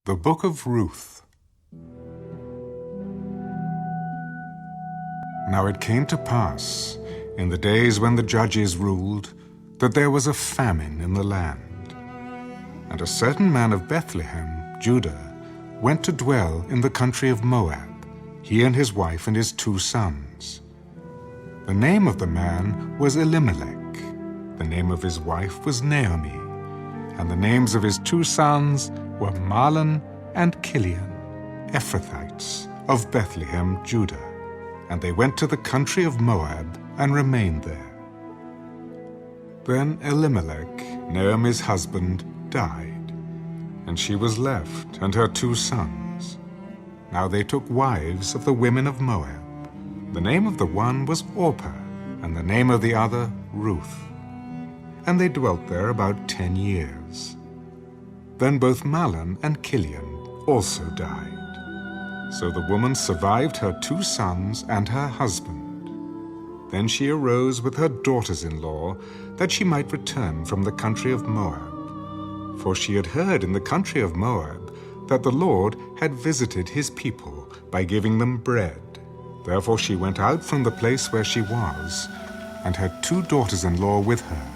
The Book of Ruth. Now it came to pass, in the days when the judges ruled, that there was a famine in the land. And a certain man of Bethlehem, Judah, went to dwell in the country of Moab, he and his wife and his 2 sons. The name of the man was Elimelech. The name of his wife was Naomi. And the names of his 2 sons were Mahlon and Kilion, Ephrathites of Bethlehem, Judah. And they went to the country of Moab and remained there. Then Elimelech, Naomi's husband, died, and she was left and her 2 sons. Now they took wives of the women of Moab. The name of the one was Orpah, and the name of the other Ruth. And they dwelt there about 10 years. Then both Mahlon and Kilion also died. So the woman survived her 2 sons and her husband. Then she arose with her daughters-in-law, that she might return from the country of Moab. For she had heard in the country of Moab that the Lord had visited his people by giving them bread. Therefore she went out from the place where she was, and her 2 daughters-in-law with her.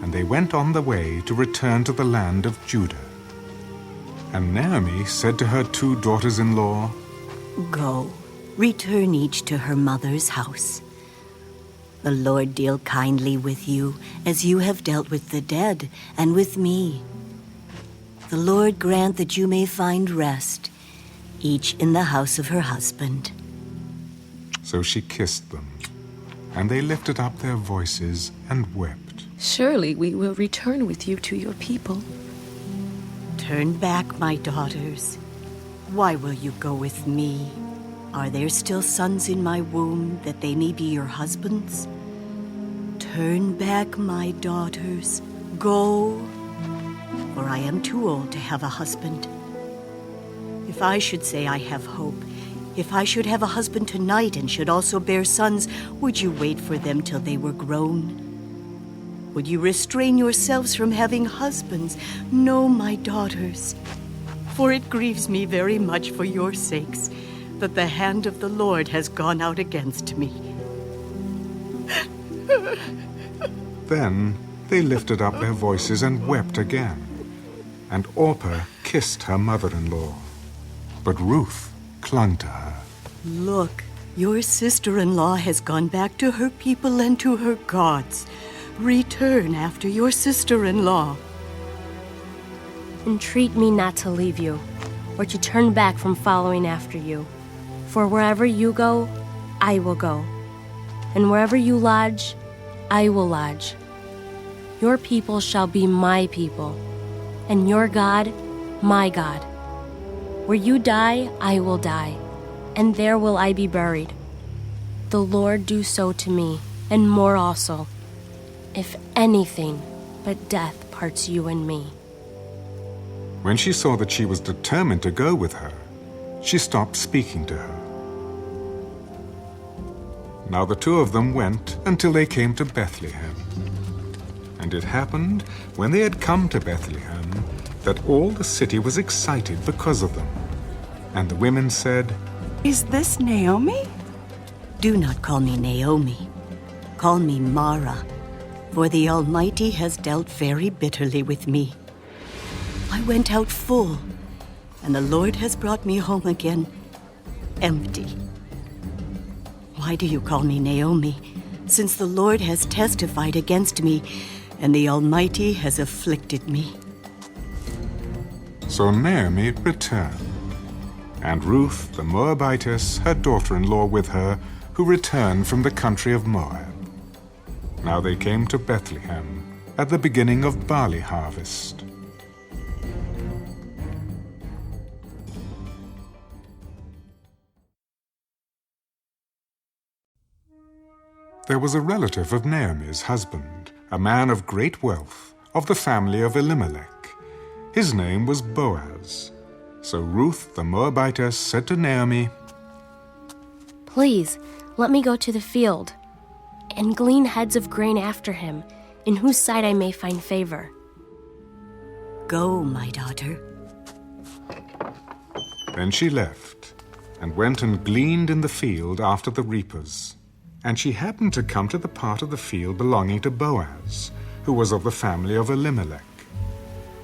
And they went on the way to return to the land of Judah. And Naomi said to her 2 daughters-in-law, Go, return each to her mother's house. The Lord deal kindly with you, as you have dealt with the dead and with me. The Lord grant that you may find rest, each in the house of her husband. So she kissed them, and they lifted up their voices and wept. Surely we will return with you to your people. Turn back, my daughters. Why will you go with me? Are there still sons in my womb that they may be your husbands? Turn back, my daughters. Go, for I am too old to have a husband. If I should say I have hope, if I should have a husband tonight and should also bear sons, would you wait for them till they were grown? Would you restrain yourselves from having husbands? No, my daughters, for it grieves me very much for your sakes that the hand of the Lord has gone out against me. Then they lifted up their voices and wept again. And Orpah kissed her mother-in-law, but Ruth clung to her. Look, your sister-in-law has gone back to her people and to her gods. Return after your sister-in-law. Entreat me not to leave you, or to turn back from following after you. For wherever you go, I will go. And wherever you lodge, I will lodge. Your people shall be my people, and your God, my God. Where you die, I will die, and there will I be buried. The Lord do so to me, and more also, if anything but death parts you and me. When she saw that she was determined to go with her, she stopped speaking to her. Now the 2 of them went until they came to Bethlehem. And it happened, when they had come to Bethlehem, that all the city was excited because of them. And the women said, Is this Naomi? Do not call me Naomi. Call me Mara, for the Almighty has dealt very bitterly with me. I went out full, and the Lord has brought me home again empty. Why do you call me Naomi, since the Lord has testified against me, and the Almighty has afflicted me? So Naomi returned, and Ruth the Moabitess, her daughter-in-law with her, who returned from the country of Moab. Now they came to Bethlehem at the beginning of barley harvest. There was a relative of Naomi's husband, a man of great wealth, of the family of Elimelech. His name was Boaz. So Ruth the Moabitess said to Naomi, Please, let me go to the field and glean heads of grain after him, in whose sight I may find favor. Go, my daughter. Then she left, and went and gleaned in the field after the reapers. And she happened to come to the part of the field belonging to Boaz, who was of the family of Elimelech.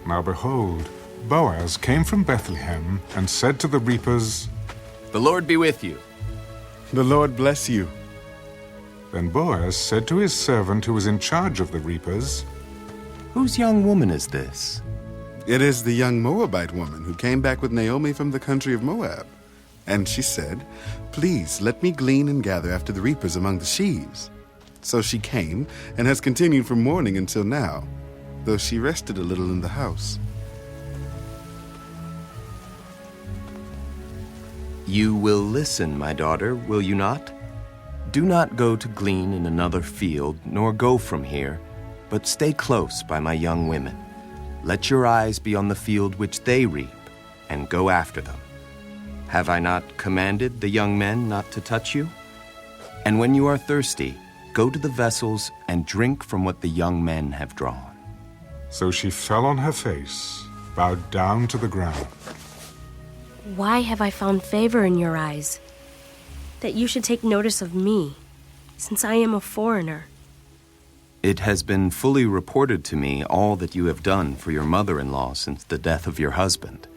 Now behold, Boaz came from Bethlehem, and said to the reapers, "The Lord be with you." The Lord bless you. Then Boaz said to his servant who was in charge of the reapers, Whose young woman is this? It is the young Moabite woman who came back with Naomi from the country of Moab. And she said, "Please let me glean and gather after the reapers among the sheaves." So she came and has continued from morning until now, though she rested a little in the house. You will listen, my daughter, will you not? Do not go to glean in another field, nor go from here, but stay close by my young women. Let your eyes be on the field which they reap, and go after them. Have I not commanded the young men not to touch you? And when you are thirsty, go to the vessels and drink from what the young men have drawn. So she fell on her face, bowed down to the ground. Why have I found favor in your eyes, that you should take notice of me, since I am a foreigner? It has been fully reported to me all that you have done for your mother-in-law since the death of your husband,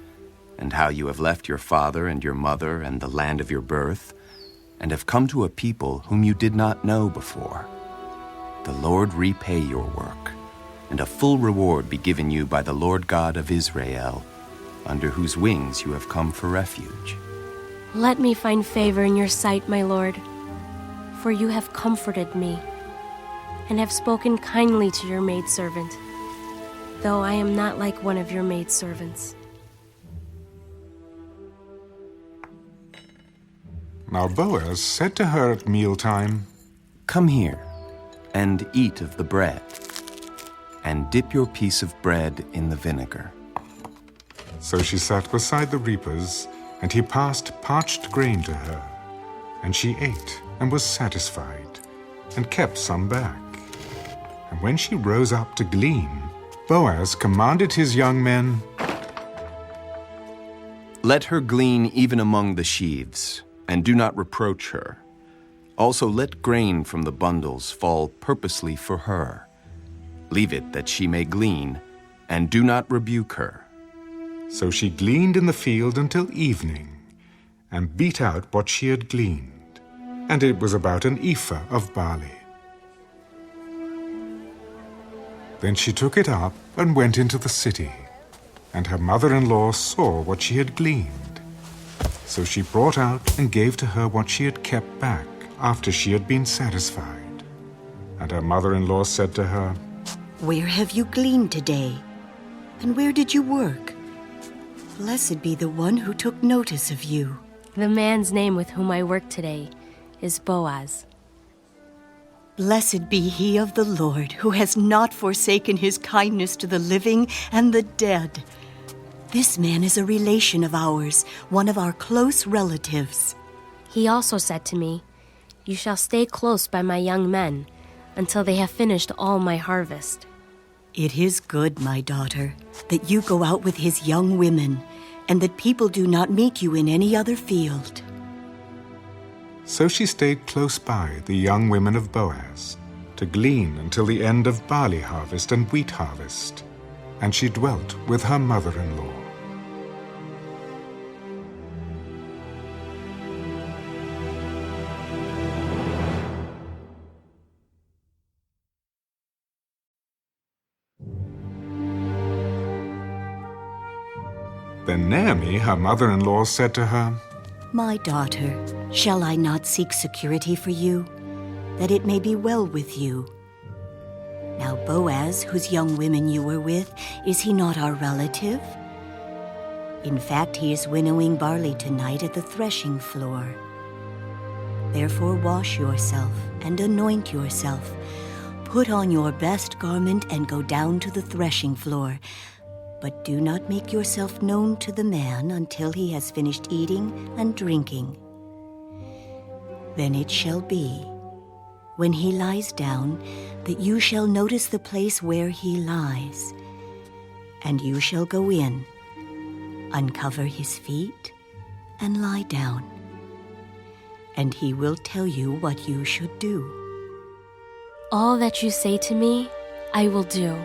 and how you have left your father and your mother and the land of your birth, and have come to a people whom you did not know before. The Lord repay your work, and a full reward be given you by the Lord God of Israel, under whose wings you have come for refuge. Let me find favor in your sight, my Lord, for you have comforted me, and have spoken kindly to your maidservant, though I am not like one of your maidservants. Now Boaz said to her at mealtime, Come here, and eat of the bread, and dip your piece of bread in the vinegar. So she sat beside the reapers, and he passed parched grain to her. And she ate and was satisfied, and kept some back. And when she rose up to glean, Boaz commanded his young men, Let her glean even among the sheaves, and do not reproach her. Also let grain from the bundles fall purposely for her. Leave it that she may glean, and do not rebuke her. So she gleaned in the field until evening, and beat out what she had gleaned, and it was about an ephah of barley. Then she took it up and went into the city, and her mother-in-law saw what she had gleaned. So she brought out and gave to her what she had kept back after she had been satisfied. And her mother-in-law said to her, Where have you gleaned today? And where did you work? Blessed be the one who took notice of you. The man's name with whom I work today is Boaz. Blessed be he of the Lord, who has not forsaken his kindness to the living and the dead. This man is a relation of ours, one of our close relatives. He also said to me, You shall stay close by my young men until they have finished all my harvest. It is good, my daughter, that you go out with his young women, and that people do not meet you in any other field. So she stayed close by the young women of Boaz, to glean until the end of barley harvest and wheat harvest, and she dwelt with her mother-in-law. Then Naomi, her mother-in-law, said to her, My daughter, shall I not seek security for you, that it may be well with you? Now Boaz, whose young women you were with, is he not our relative? In fact, he is winnowing barley tonight at the threshing floor. Therefore wash yourself and anoint yourself. Put on your best garment and go down to the threshing floor. But do not make yourself known to the man until he has finished eating and drinking. Then it shall be, when he lies down, that you shall notice the place where he lies. And you shall go in, uncover his feet, and lie down, and he will tell you what you should do." All that you say to me, I will do.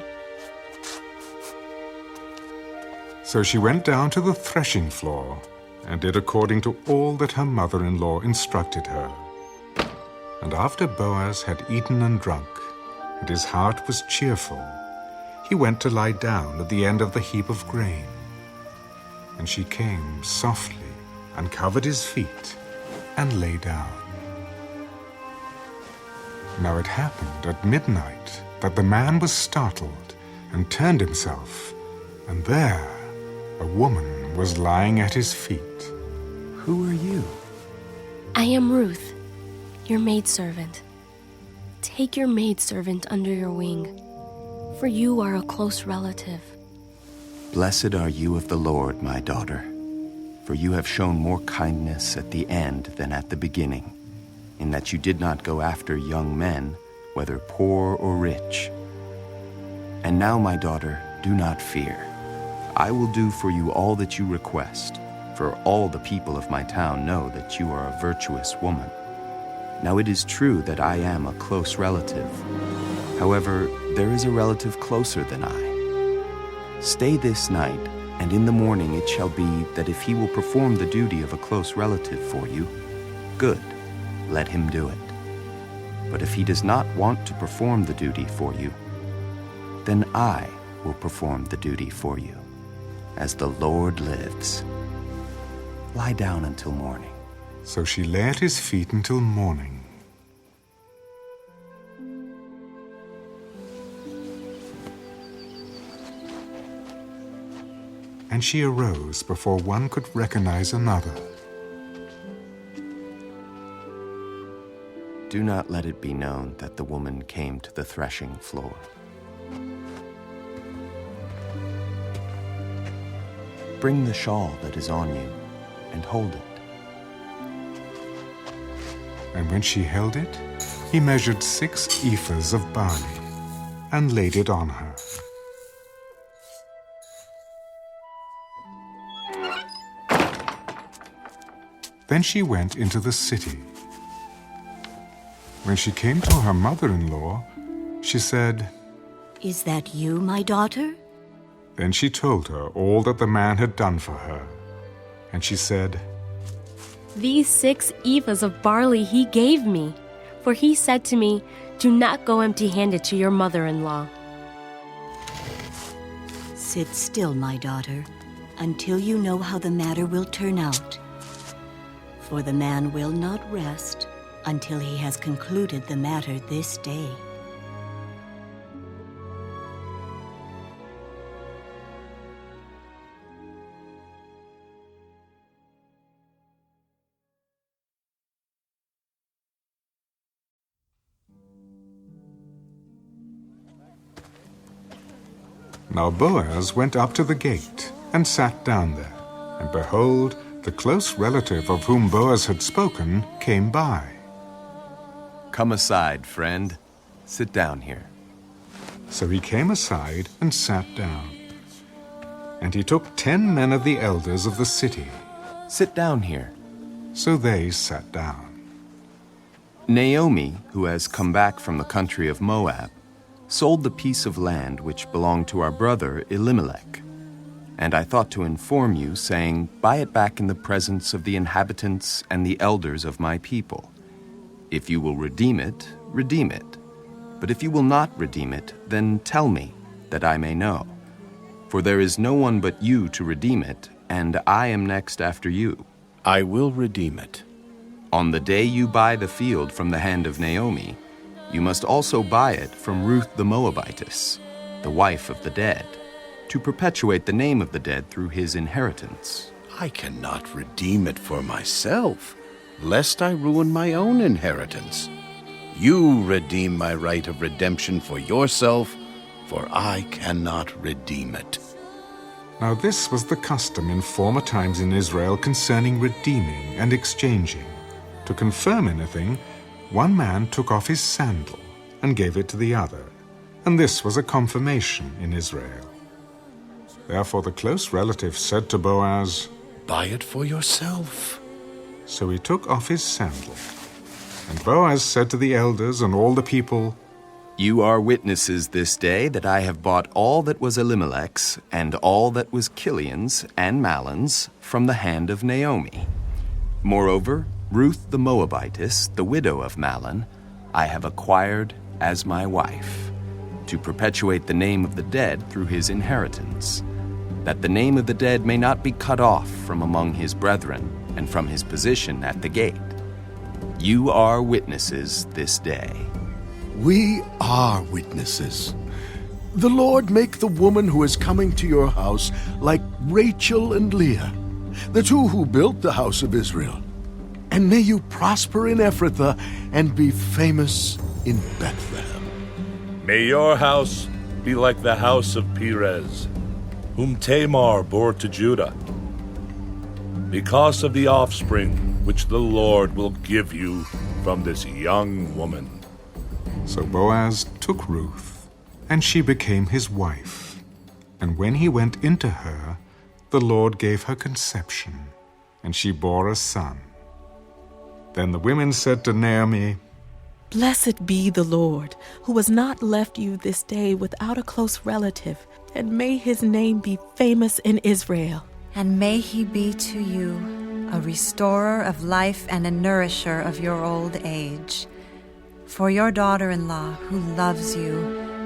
So she went down to the threshing floor and did according to all that her mother-in-law instructed her. And after Boaz had eaten and drunk, and his heart was cheerful, he went to lie down at the end of the heap of grain. And she came softly and covered his feet and lay down. Now it happened at midnight that the man was startled and turned himself, and there a woman was lying at his feet. Who are you? I am Ruth, your maidservant. Take your maidservant under your wing, for you are a close relative. Blessed are you of the Lord, my daughter, for you have shown more kindness at the end than at the beginning, in that you did not go after young men, whether poor or rich. And now, my daughter, do not fear. I will do for you all that you request, for all the people of my town know that you are a virtuous woman. Now it is true that I am a close relative. However, there is a relative closer than I. Stay this night, and in the morning it shall be that if he will perform the duty of a close relative for you, good, let him do it. But if he does not want to perform the duty for you, then I will perform the duty for you, as the Lord lives. Lie down until morning. So she lay at his feet until morning. And she arose before one could recognize another. Do not let it be known that the woman came to the threshing floor. Bring the shawl that is on you and hold it. And when she held it, he measured 6 ephahs of barley and laid it on her. Then she went into the city. When she came to her mother-in-law, she said, "Is that you, my daughter?" Then she told her all that the man had done for her. And she said, These 6 ephahs of barley he gave me, for he said to me, do not go empty-handed to your mother-in-law. "Sit still, my daughter, until you know how the matter will turn out. For the man will not rest until he has concluded the matter this day." Now Boaz went up to the gate and sat down there, and behold, the close relative of whom Boaz had spoken came by. Come aside, friend. Sit down here. So he came aside and sat down. And he took 10 men of the elders of the city. Sit down here. So they sat down. Naomi, who has come back from the country of Moab, sold the piece of land which belonged to our brother Elimelech. And I thought to inform you, saying, buy it back in the presence of the inhabitants and the elders of my people. If you will redeem it, redeem it. But if you will not redeem it, then tell me, that I may know. For there is no one but you to redeem it, and I am next after you. I will redeem it. On the day you buy the field from the hand of Naomi, you must also buy it from Ruth the Moabitess, the wife of the dead, to perpetuate the name of the dead through his inheritance. I cannot redeem it for myself, lest I ruin my own inheritance. You redeem my right of redemption for yourself, for I cannot redeem it. Now this was the custom in former times in Israel concerning redeeming and exchanging. To confirm anything, one man took off his sandal and gave it to the other, and this was a confirmation in Israel. Therefore the close relative said to Boaz, buy it for yourself. So he took off his sandal. And Boaz said to the elders and all the people, You are witnesses this day that I have bought all that was Elimelech's and all that was Kilion's and Mahlon's from the hand of Naomi. Moreover, Ruth the Moabitess, the widow of Mahlon, I have acquired as my wife, to perpetuate the name of the dead through his inheritance, that the name of the dead may not be cut off from among his brethren and from his position at the gate. You are witnesses this day. We are witnesses. The Lord make the woman who is coming to your house like Rachel and Leah, the two who built the house of Israel. And may you prosper in Ephrathah and be famous in Bethlehem. May your house be like the house of Perez, whom Tamar bore to Judah, because of the offspring which the Lord will give you from this young woman. So Boaz took Ruth, and she became his wife. And when he went into her, the Lord gave her conception, and she bore a son. Then the women said to Naomi, Blessed be the Lord, who has not left you this day without a close relative, and may his name be famous in Israel. And may he be to you a restorer of life and a nourisher of your old age. For your daughter-in-law, who loves you,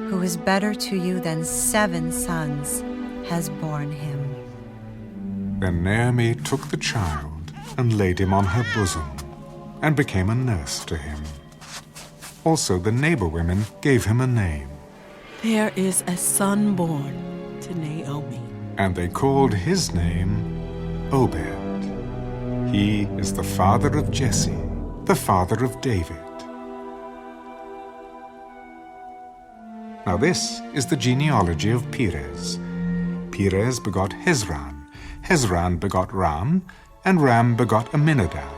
who is better to you than 7 sons, has borne him. Then Naomi took the child and laid him on her bosom, and became a nurse to him. Also the neighbor women gave him a name. There is a son born to Naomi. And they called his name Obed. He is the father of Jesse, the father of David. Now this is the genealogy of Perez. Perez begot Hezron. Hezron begot Ram, and Ram begot Amminadab.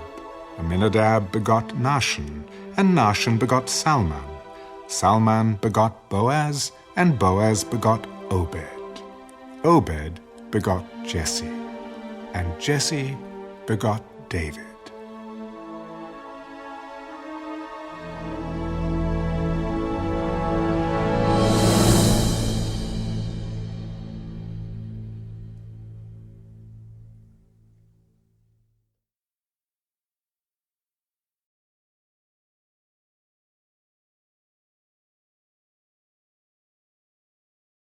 Amminadab begot Nahshon, and Nahshon begot Salmon. Salmon begot Boaz, and Boaz begot Obed. Obed begot Jesse, and Jesse begot David.